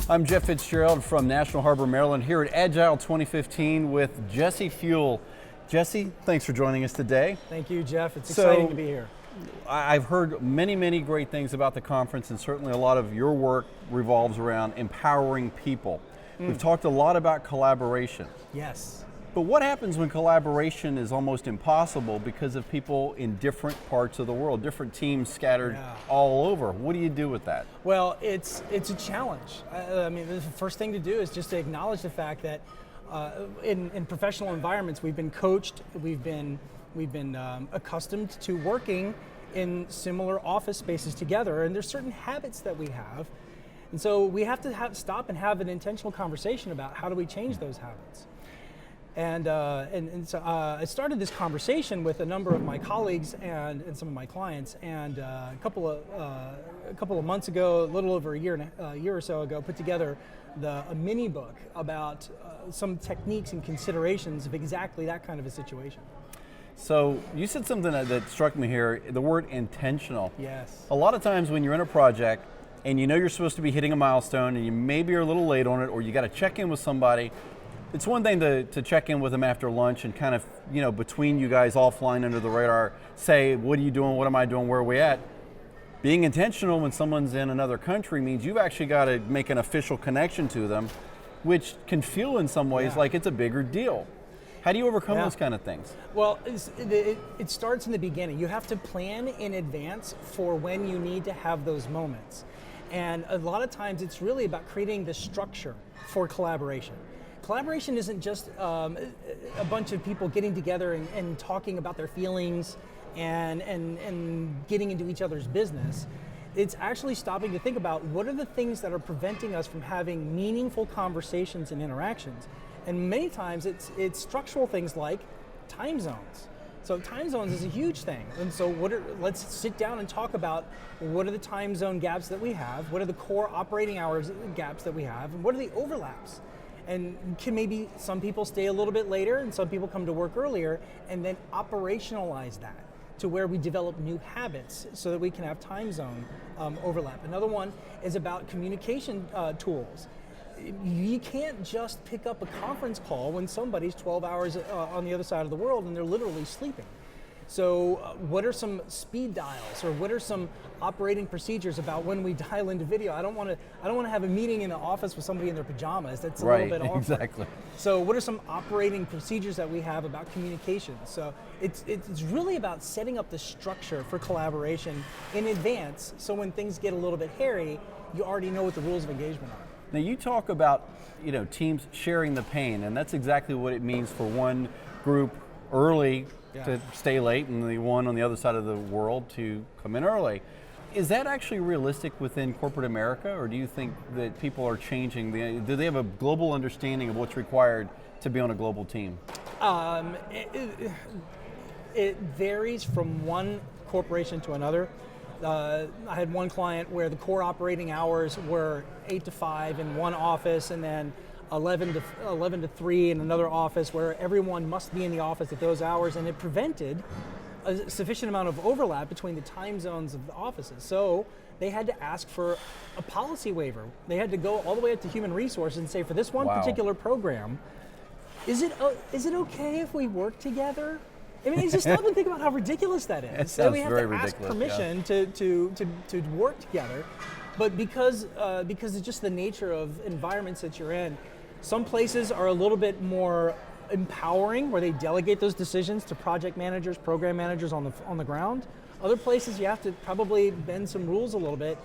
I'm Jeff Fitzgerald from National Harbor, Maryland, here at Agile 2015 with Jesse Fewell. Jesse, thanks for joining us today. Thank you, Jeff. It's exciting to be here. I've heard many great things about the conference, and certainly a lot of your work revolves around empowering people. We've talked a lot about collaboration. Yes. But what happens when collaboration is almost impossible because of people in different parts of the world, different teams scattered all over? What do you do with that? Well, it's a challenge. I mean, the first thing to do is just to acknowledge the fact that in professional environments, we've been coached, we've been accustomed to working in similar office spaces together, and there's certain habits that we have, and so we have to stop and have an intentional conversation about how do we change those habits. And so I started this conversation with a number of my colleagues and some of my clients, and a couple of months ago, a little over a year or so ago, put together a mini book about some techniques and considerations of exactly that kind of a situation. So you said something that struck me here, the word intentional. Yes. A lot of times when you're in a project and you know you're supposed to be hitting a milestone and you maybe are a little late on it, or you got to check in with somebody, it's one thing to check in with them after lunch and kind of, between you guys offline under the radar, say, what are you doing, what am I doing, where are we at? Being intentional when someone's in another country means you've actually got to make an official connection to them, which can feel in some ways like it's a bigger deal. How do you overcome those kind of things? Well, it starts in the beginning. You have to plan in advance for when you need to have those moments. And a lot of times it's really about creating the structure for collaboration. Collaboration isn't just a bunch of people getting together and talking about their feelings and getting into each other's business. It's actually stopping to think about what are the things that are preventing us from having meaningful conversations and interactions. And many times it's structural things like time zones. So time zones is a huge thing. And so let's sit down and talk about what are the time zone gaps that we have, what are the core operating hours gaps that we have, and what are the overlaps? And can maybe some people stay a little bit later and some people come to work earlier, and then operationalize that to where we develop new habits so that we can have time zone overlap. Another one is about communication tools. You can't just pick up a conference call when somebody's 12 hours on the other side of the world and they're literally sleeping. So what are some speed dials, or what are some operating procedures about when we dial into video? I don't want to have a meeting in the office with somebody in their pajamas. That's a little bit awkward. Exactly. So what are some operating procedures that we have about communication? So it's really about setting up the structure for collaboration in advance, so when things get a little bit hairy, you already know what the rules of engagement are. Now you talk about teams sharing the pain, and that's exactly what it means for one group early to stay late and the one on the other side of the world to come in early. Is that actually realistic within corporate America, or do you think that people are changing? Do they have a global understanding of what's required to be on a global team? It varies from one corporation to another. I had one client where the core operating hours were 8 to 5 in one office, and then 11 to 3 in another office, where everyone must be in the office at those hours, and it prevented a sufficient amount of overlap between the time zones of the offices. So they had to ask for a policy waiver. They had to go all the way up to human resources and say, for this one particular program, is it okay if we work together? I mean, just stop and think about how ridiculous that is. It sounds we have very to ask ridiculous, permission to work together, but because it's just the nature of environments that you're in, some places are a little bit more empowering, where they delegate those decisions to project managers, program managers on the ground. Other places you have to probably bend some rules a little bit,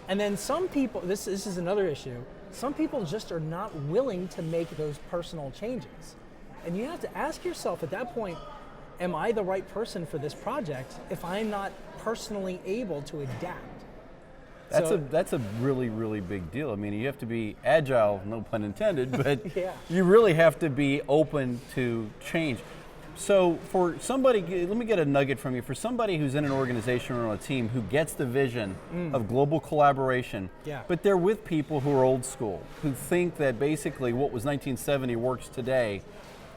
and then some people. This is another issue. Some people just are not willing to make those personal changes, and you have to ask yourself at that point, am I the right person for this project if I'm not personally able to adapt? That's a really big deal. I mean, you have to be agile, no pun intended, but you really have to be open to change. So for somebody, let me get a nugget from you. For somebody who's in an organization or on a team who gets the vision of global collaboration, but they're with people who are old school, who think that basically what was 1970 works today,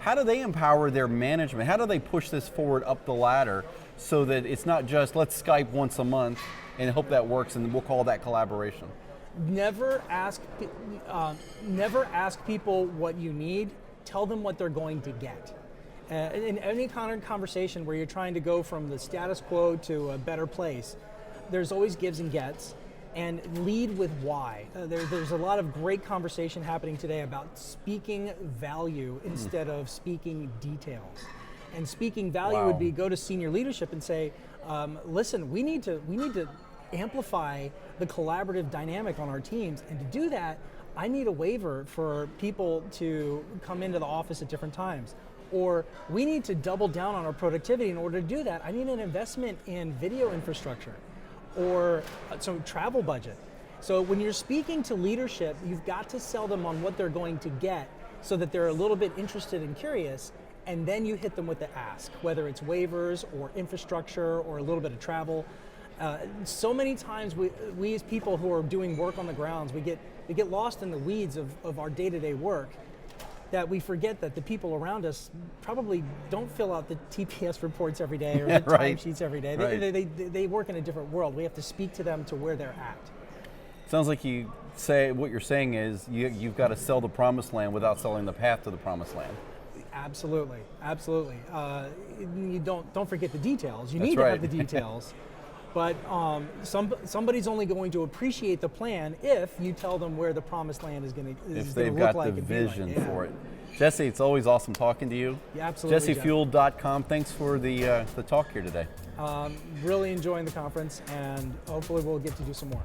how do they empower their management? How do they push this forward up the ladder so that it's not just let's Skype once a month and hope that works and we'll call that collaboration? Never ask people what you need. Tell them what they're going to get. In any kind of conversation where you're trying to go from the status quo to a better place, there's always gives and gets, and lead with why. There's a lot of great conversation happening today about speaking value instead of speaking details. And speaking value would be go to senior leadership and say, listen, we need to amplify the collaborative dynamic on our teams, and to do that, I need a waiver for people to come into the office at different times. Or we need to double down on our productivity. In order to do that, I need an investment in video infrastructure or some travel budget. So when you're speaking to leadership, you've got to sell them on what they're going to get so that they're a little bit interested and curious, and then you hit them with the ask, whether it's waivers or infrastructure or a little bit of travel. So many times we as people who are doing work on the grounds, we get lost in the weeds of our day-to-day work, that we forget that the people around us probably don't fill out the TPS reports every day or the timesheets every day. They work in a different world. We have to speak to them to where they're at. Sounds like what you're saying is you've got to sell the promised land without selling the path to the promised land. Absolutely. You don't forget the details. You need to have the details. But somebody's only going to appreciate the plan if you tell them where the promised land is going to look like. If they've got the vision for it. Jesse, it's always awesome talking to you. Yeah, absolutely. JesseFewell.com. Thanks for the talk here today. Really enjoying the conference, and hopefully we'll get to do some more.